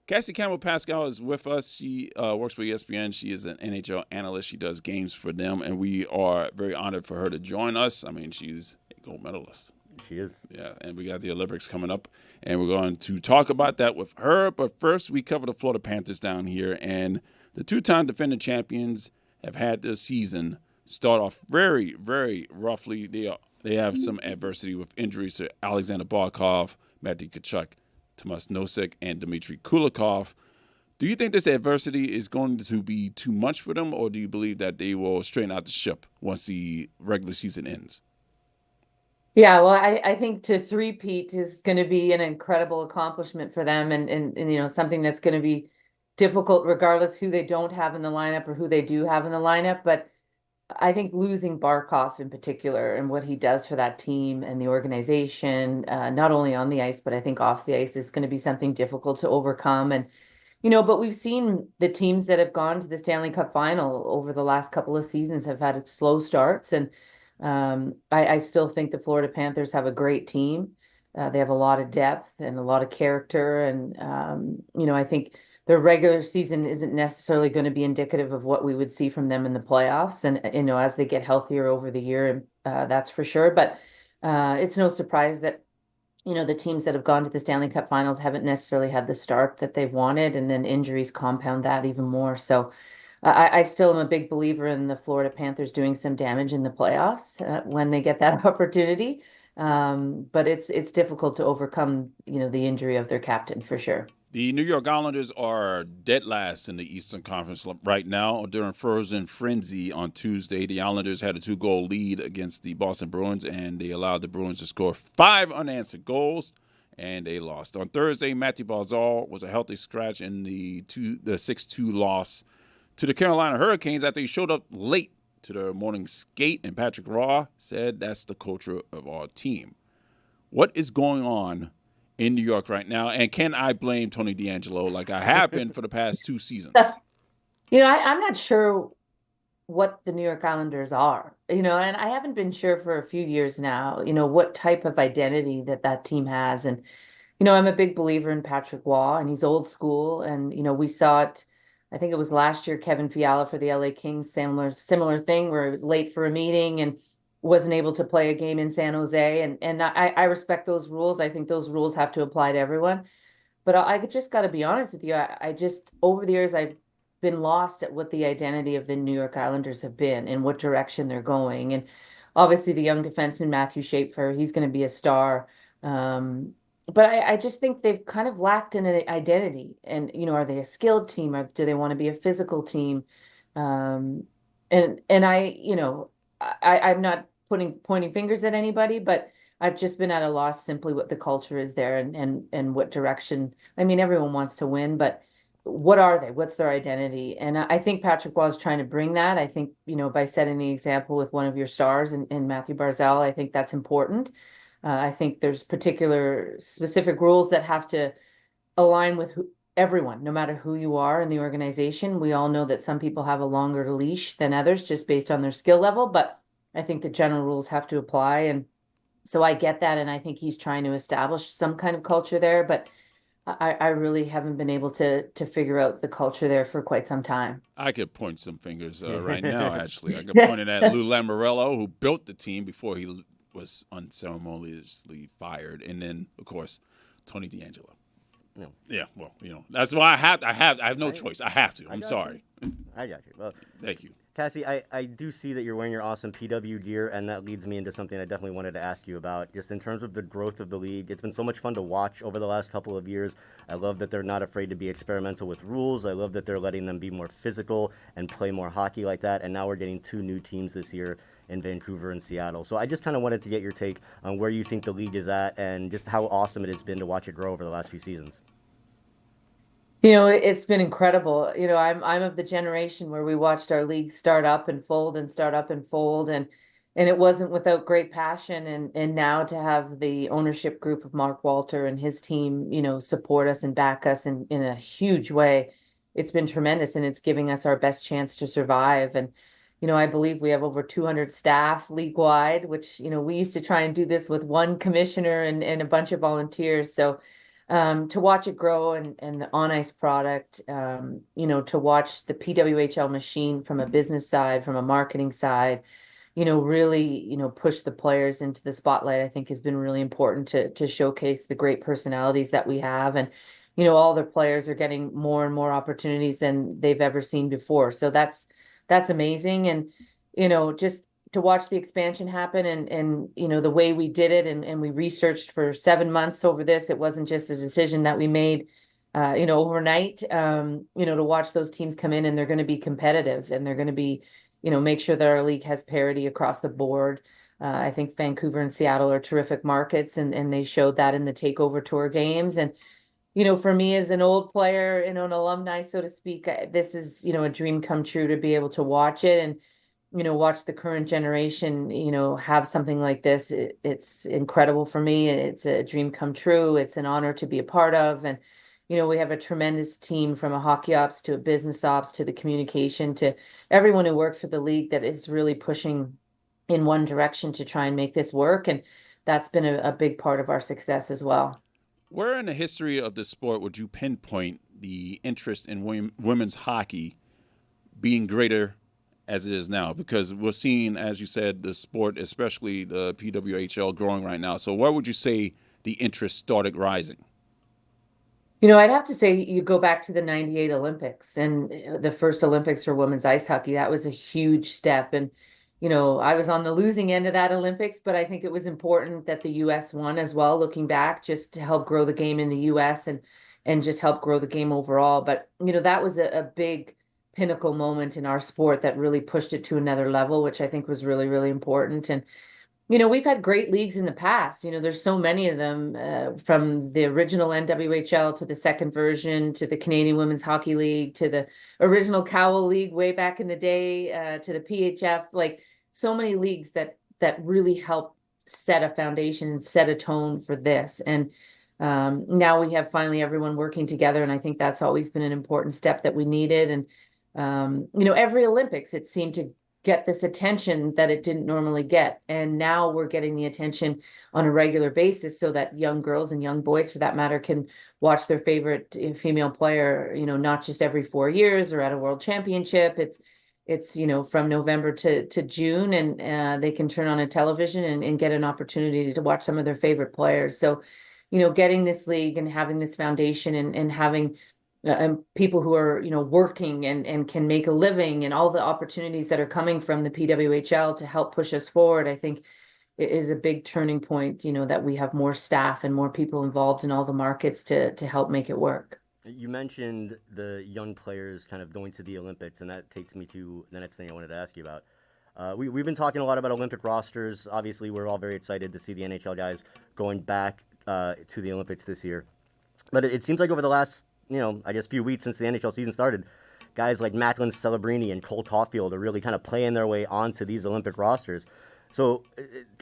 Cassie Campbell-Pascall is with us. She works for ESPN. She is an NHL analyst. She does games for them, and we are very honored for her to join us. I mean, she's a gold medalist. She is. Yeah, and we got the Olympics coming up, and we're going to talk about that with her. But first, we cover the Florida Panthers down here, and the two-time defending champions have had their season start off very, very roughly. They have some adversity with injuries to Alexander Barkov, Matthew Tkachuk, Tomas Nosek, and Dmitry Kulikov. Do you think this adversity is going to be too much for them, or do you believe that they will straighten out the ship once the regular season ends? Yeah, well, I think to three-peat is going to be an incredible accomplishment for them and something that's going to be difficult regardless who they don't have in the lineup or who they do have in the lineup. But I think losing Barkov in particular and what he does for that team and the organization, not only on the ice, but I think off the ice is going to be something difficult to overcome. And, but we've seen the teams that have gone to the Stanley Cup final over the last couple of seasons have had slow starts. And I still think the Florida Panthers have a great team. They have a lot of depth and a lot of character. And, I think their regular season isn't necessarily going to be indicative of what we would see from them in the playoffs. And, as they get healthier over the year, that's for sure. But it's no surprise that, the teams that have gone to the Stanley Cup finals haven't necessarily had the start that they've wanted. And then injuries compound that even more. So I still am a big believer in the Florida Panthers doing some damage in the playoffs when they get that opportunity. But it's difficult to overcome, the injury of their captain for sure. The New York Islanders are dead last in the Eastern Conference right now. During frozen frenzy on Tuesday, the Islanders had a 2-goal lead against the Boston Bruins, and they allowed the Bruins to score 5 unanswered goals, and they lost. On Thursday, Matthew Barzal was a healthy scratch in the 6-2 loss to the Carolina Hurricanes after he showed up late to their morning skate, and Patrick Raw said that's the culture of our team. What is going on in New York right now, and can I blame Tony DeAngelo like I have been for the past 2 seasons? I'm not sure what the New York Islanders are, and I haven't been sure for a few years now, what type of identity that team has. And, I'm a big believer in Patrick Waugh, and he's old school. And, we saw it, I think it was last year, Kevin Fiala for the LA Kings, similar thing where he was late for a meeting and wasn't able to play a game in San Jose. And I respect those rules. I think those rules have to apply to everyone. But I just got to be honest with you. I just, over the years, I've been lost at what the identity of the New York Islanders have been and what direction they're going. And obviously the young defenseman, Matthew Schaefer, he's going to be a star. But I just think they've kind of lacked an identity. And, are they a skilled team? Or do they want to be a physical team? And I'm not pointing fingers at anybody, but I've just been at a loss simply what the culture is there and what direction. I mean, everyone wants to win, but what are they? What's their identity? And I think Patrick was trying to bring that. I think, by setting the example with one of your stars in Matthew Barzal, I think that's important. I think there's particular specific rules that have to align with everyone, no matter who you are in the organization. We all know that some people have a longer leash than others just based on their skill level, but I think the general rules have to apply. And so I get that. And I think he's trying to establish some kind of culture there, but I really haven't been able to figure out the culture there for quite some time. I could point some fingers right now, actually. I could point it at Lou Lamoriello, who built the team before he was unceremoniously fired. And then, of course, Tony DeAngelo. Yeah, well, that's why I have no choice. I have to. I'm sorry. I got you. Well, thank you. Cassie, I do see that you're wearing your awesome PW gear, and that leads me into something I definitely wanted to ask you about. Just in terms of the growth of the league, it's been so much fun to watch over the last couple of years. I love that they're not afraid to be experimental with rules. I love that they're letting them be more physical and play more hockey like that. And now we're getting 2 new teams this year in Vancouver and Seattle. So I just kind of wanted to get your take on where you think the league is at and just how awesome it has been to watch it grow over the last few seasons. It's been incredible. I'm of the generation where we watched our league start up and fold and start up and fold. And it wasn't without great passion. And now to have the ownership group of Mark Walter and his team, support us and back us in a huge way. It's been tremendous, and it's giving us our best chance to survive. And, I believe we have over 200 staff league-wide, which, we used to try and do this with one commissioner and a bunch of volunteers. So to watch it grow and the on ice product, to watch the PWHL machine from a business side, from a marketing side, really, push the players into the spotlight, I think has been really important to showcase the great personalities that we have. And, all the players are getting more and more opportunities than they've ever seen before. So that's amazing. And, just to watch the expansion happen and the way we did it and we researched for 7 months over this. It wasn't just a decision that we made overnight. To watch those teams come in and they're going to be competitive and they're going to be, make sure that our league has parity across the board. I think Vancouver and Seattle are terrific markets and they showed that in the takeover tour games. And for me as an old player, an alumni, so to speak, this is, a dream come true to be able to watch it and, watch the current generation, have something like this. It's incredible for me. It's a dream come true. It's an honor to be a part of. And, we have a tremendous team from a hockey ops to a business ops to the communication to everyone who works for the league that is really pushing in one direction to try and make this work. And that's been a big part of our success as well. Where in the history of the sport would you pinpoint the interest in women's hockey being greater as it is now? Because we're seeing, as you said, the sport, especially the PWHL, growing right now. So where would you say the interest started rising? I'd have to say you go back to the 98 Olympics and the first Olympics for women's ice hockey. That was a huge step. And, I was on the losing end of that Olympics, but I think it was important that the U.S. won as well, looking back, just to help grow the game in the U.S. and just help grow the game overall. But, that was a big pinnacle moment in our sport that really pushed it to another level, which I think was really, really important. And, we've had great leagues in the past. There's so many of them, from the original NWHL to the second version to the Canadian Women's Hockey League to the original Cowell League way back in the day, to the PHF. Like so many leagues that really help set a foundation and set a tone for this. And now we have finally everyone working together, and I think that's always been an important step that we needed. And every Olympics it seemed to get this attention that it didn't normally get. And now we're getting the attention on a regular basis so that young girls and young boys, for that matter, can watch their favorite female player, not just every 4 years or at a world championship. It's from November to June, and they can turn on a television and get an opportunity to watch some of their favorite players. So, getting this league and having this foundation and having people who are, working and can make a living and all the opportunities that are coming from the PWHL to help push us forward, I think it is a big turning point, that we have more staff and more people involved in all the markets to help make it work. You mentioned the young players kind of going to the Olympics, and that takes me to the next thing I wanted to ask you about. We've been talking a lot about Olympic rosters. Obviously, we're all very excited to see the NHL guys going back to the Olympics this year. But it seems like over the last few weeks since the NHL season started, guys like Macklin Celebrini and Caufield are really kind of playing their way onto these Olympic rosters. So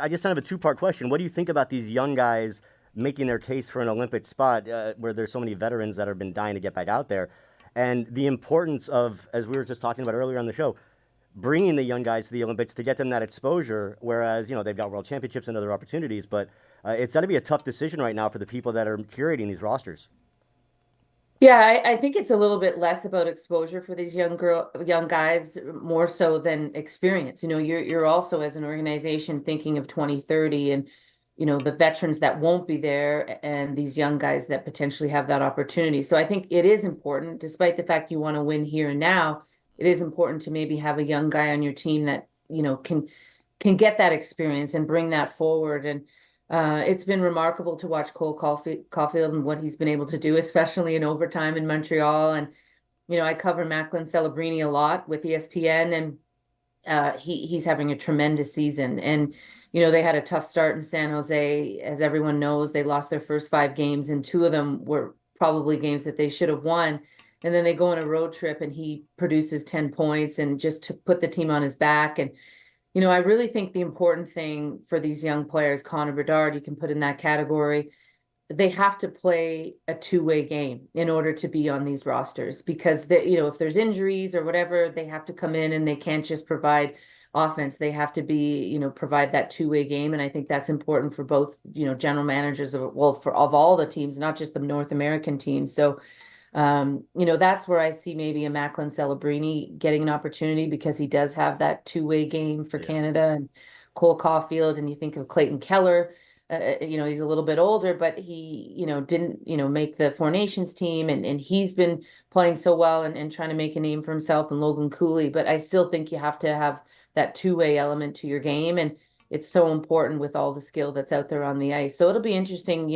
I guess kind of a two-part question. What do you think about these young guys making their case for an Olympic spot where there's so many veterans that have been dying to get back out there? And the importance of, as we were just talking about earlier on the show, bringing the young guys to the Olympics to get them that exposure, whereas, they've got world championships and other opportunities. But it's got to be a tough decision right now for the people that are curating these rosters. Yeah, I think it's a little bit less about exposure for these young guys, more so than experience. You're also, as an organization, thinking of 2030 and, the veterans that won't be there and these young guys that potentially have that opportunity. So I think it is important, despite the fact you want to win here and now, it is important to maybe have a young guy on your team that, can get that experience and bring that forward. And it's been remarkable to watch Cole Caufield and what he's been able to do, especially in overtime in Montreal. And, I cover Macklin Celebrini a lot with ESPN, and he's having a tremendous season. And, they had a tough start in San Jose. As everyone knows, they lost their first 5 games, and 2 of them were probably games that they should have won. And then they go on a road trip and he produces 10 points and just to put the team on his back. And I really think the important thing for these young players, Connor Bedard, you can put in that category, they have to play a two-way game in order to be on these rosters because, if there's injuries or whatever, they have to come in and they can't just provide offense. They have to be, provide that two-way game. And I think that's important for both, general managers of all the teams, not just the North American teams. So, that's where I see maybe a Macklin Celebrini getting an opportunity because he does have that two-way game for Canada, and Cole Caufield, and you think of Clayton Keller. He's a little bit older, but he, didn't, make the Four Nations team, and he's been playing so well and trying to make a name for himself, and Logan Cooley. But I still think you have to have that two-way element to your game, and it's so important with all the skill that's out there on the ice. So it'll be interesting,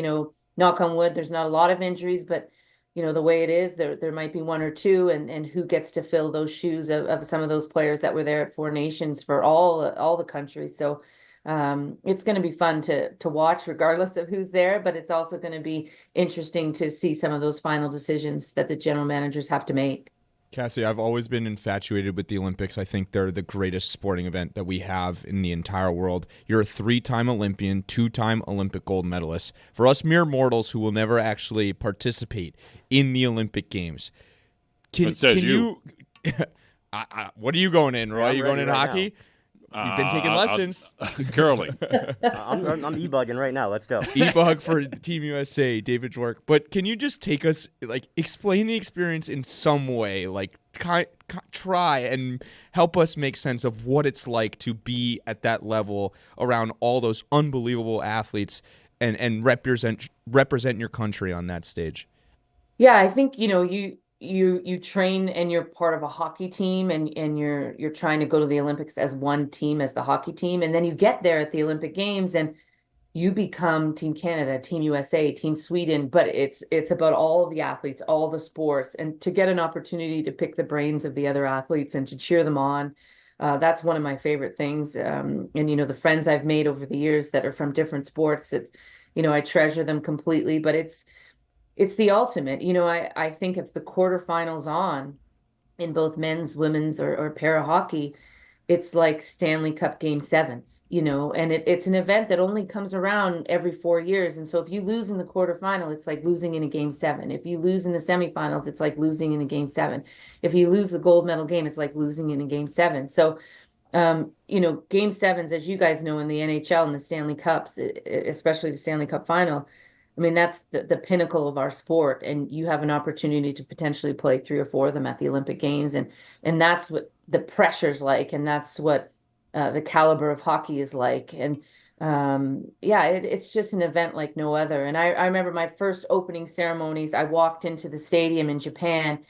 knock on wood, there's not a lot of injuries, but the way it is, there might be one or two, and who gets to fill those shoes of some of those players that were there at Four Nations for all the countries. So it's going to be fun to watch regardless of who's there, but it's also going to be interesting to see some of those final decisions that the general managers have to make. Cassie, I've always been infatuated with the Olympics. I think they're the greatest sporting event that we have in the entire world. You're a 3-time Olympian, 2-time Olympic gold medalist. For us mere mortals who will never actually participate in the Olympic Games, can you what are you going in, Roy? Are you going in hockey? You've been taking lessons. Curling. I'm e-bugging right now. Let's go. E-bug for Team USA, David Dwork. But can you just take us, explain the experience in some way, try and help us make sense of what it's like to be at that level around all those unbelievable athletes and represent your country on that stage? Yeah, I think, you train and you're part of a hockey team, and you're trying to go to the Olympics as one team, as the hockey team. And then you get there at the Olympic Games and you become Team Canada, Team USA, Team Sweden, but it's about all of the athletes, all the sports, and to get an opportunity to pick the brains of the other athletes and to cheer them on. That's one of my favorite things. And, the friends I've made over the years that are from different sports, that, I treasure them completely, but it's the ultimate. I think if the quarterfinals on in both men's, women's, or para hockey, it's like Stanley Cup Game 7s, and it's an event that only comes around every 4 years. And so if you lose in the quarterfinal, it's like losing in a Game 7. If you lose in the semifinals, it's like losing in a Game 7. If you lose the gold medal game, it's like losing in a Game 7. So, Game 7s, as you guys know, in the NHL and the Stanley Cups, especially the Stanley Cup final, I mean, that's the pinnacle of our sport, and you have an opportunity to potentially play 3 or 4 of them at the Olympic Games, and that's what the pressure's like, and that's what the caliber of hockey is like, and it's just an event like no other. And I remember my first opening ceremonies. I walked into the stadium in Japan,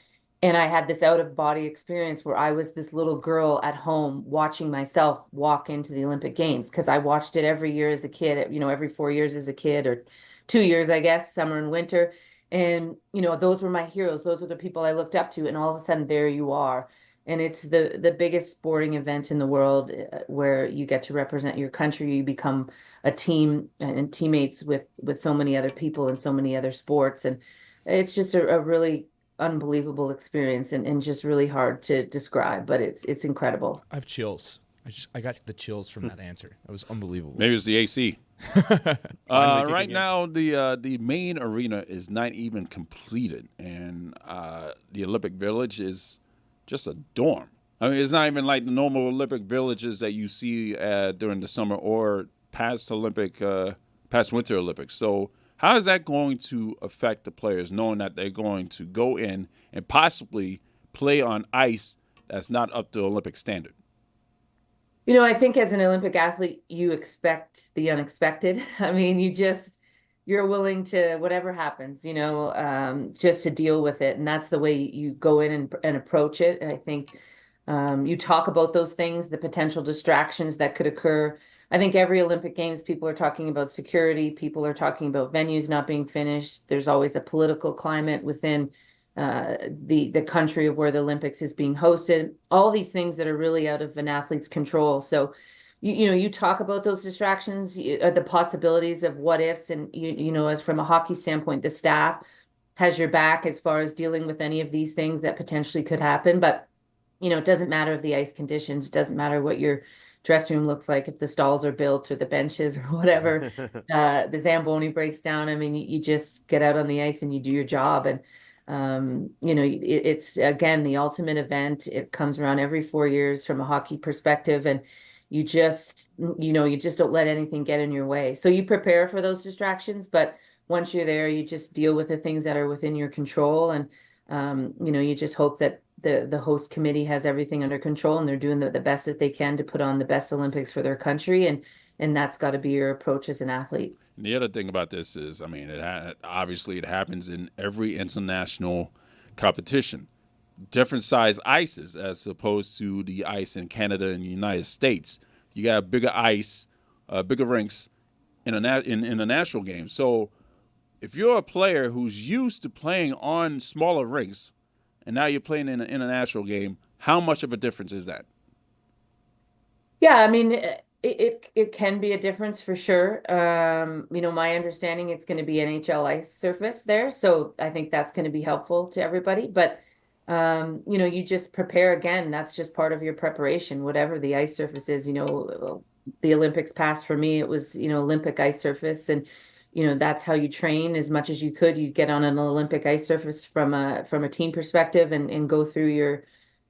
and I had this out-of-body experience where I was this little girl at home watching myself walk into the Olympic Games, because I watched it every year as a kid, every 4 years as a kid, or 2 years, I guess, summer and winter. And, those were my heroes. Those were the people I looked up to. And all of a sudden, there you are. And it's the biggest sporting event in the world, where you get to represent your country. You become a team and teammates with so many other people in so many other sports. And it's just a really unbelievable experience, and just really hard to describe, but it's incredible. I have chills. I got the chills from that answer. That was unbelievable. Maybe it's the AC. Right now, the main arena is not even completed, and the Olympic Village is just a dorm. I mean, it's not even like the normal Olympic villages that you see during the summer or past Winter Olympics. So how is that going to affect the players, knowing that they're going to go in and possibly play on ice that's not up to Olympic standard? I think as an Olympic athlete, you expect the unexpected. I mean, you're willing to, whatever happens, just to deal with it. And that's the way you go in and approach it. And I think you talk about those things, the potential distractions that could occur. I think every Olympic Games, people are talking about security. People are talking about venues not being finished. There's always a political climate within the country of where the Olympics is being hosted, all these things that are really out of an athlete's control. So, you talk about those distractions, the possibilities of what ifs, and as from a hockey standpoint, the staff has your back as far as dealing with any of these things that potentially could happen. But, it doesn't matter if the ice conditions, doesn't matter what your dressing room looks like, if the stalls are built or the benches or whatever, the Zamboni breaks down. I mean, you just get out on the ice and you do your job. And It's again the ultimate event. It comes around every 4 years from a hockey perspective, and you just don't let anything get in your way. So you prepare for those distractions, but once you're there, you just deal with the things that are within your control, and you just hope that the host committee has everything under control and they're doing the best that they can to put on the best Olympics for their country, and that's got to be your approach as an athlete. And the other thing about this is, I mean, obviously it happens in every international competition. Different size ices as opposed to the ice in Canada and the United States. You got bigger ice, bigger rinks in a national game. So if you're a player who's used to playing on smaller rinks and now you're playing in an international game, how much of a difference is that? Yeah, I mean, it can be a difference for sure. My understanding it's going to be NHL ice surface there, so I think that's going to be helpful to everybody. But you just prepare again. That's just part of your preparation, whatever the ice surface is. The Olympics past for me, it was Olympic ice surface, and that's how you train as much as you could. You get on an Olympic ice surface from a team perspective and go through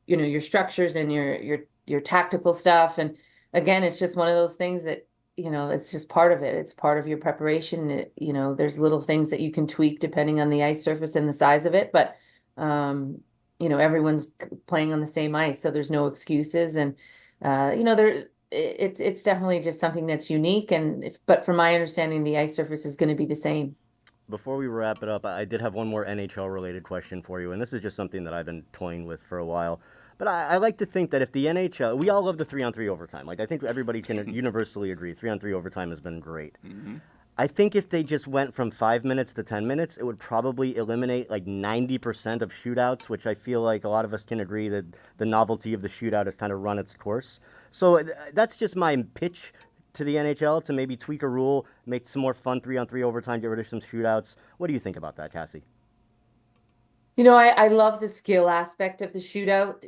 your structures and your tactical stuff. And again, it's just one of those things that, it's just part of it. It's part of your preparation. There's little things that you can tweak depending on the ice surface and the size of it, but everyone's playing on the same ice, so there's no excuses. And it's definitely just something that's unique. But from my understanding, the ice surface is going to be the same. Before we wrap it up, I did have one more NHL related question for you, and this is just something that I've been toying with for a while. But I like to think that if the NHL, we all love the 3-on-3 overtime. Like, I think everybody can universally agree 3-on-3 overtime has been great. Mm-hmm. I think if they just went from 5 minutes to 10 minutes, it would probably eliminate like 90% of shootouts, which I feel like a lot of us can agree that the novelty of the shootout has kind of run its course. So that's just my pitch to the NHL, to maybe tweak a rule, make some more fun 3-on-3 overtime, get rid of some shootouts. What do you think about that, Cassie? I love the skill aspect of the shootout.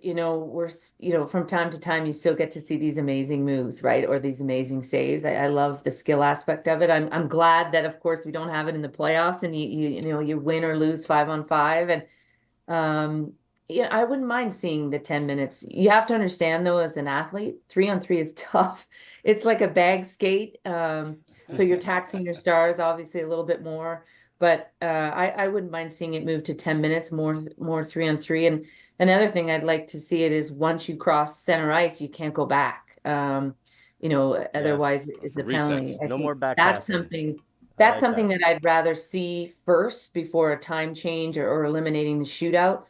From time to time, you still get to see these amazing moves, right? Or these amazing saves. I love the skill aspect of it. I'm glad that, of course, we don't have it in the playoffs and you win or lose 5-on-5. And, I wouldn't mind seeing the 10 minutes. You have to understand, though, as an athlete, 3-on-3 is tough. It's like a bag skate. So you're taxing your stars, obviously, a little bit more. But I wouldn't mind seeing it move to 10 minutes, more 3-on-3. And another thing I'd like to see it is once you cross center ice, you can't go back. Otherwise it's a penalty. No more back That's passing. something that I'd rather see first before a time change or eliminating the shootout.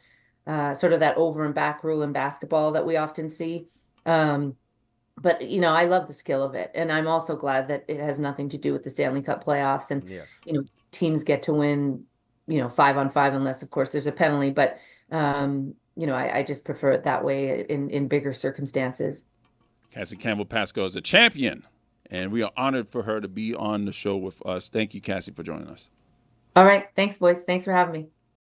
Sort of that over and back rule in basketball that we often see. But I love the skill of it, and I'm also glad that it has nothing to do with the Stanley Cup playoffs. And teams get to win, 5-on-5 unless, of course, there's a penalty. But I just prefer it that way in bigger circumstances. Cassie Campbell-Pascall is a champion, and we are honored for her to be on the show with us. Thank you, Cassie, for joining us. All right, thanks, boys. Thanks for having me.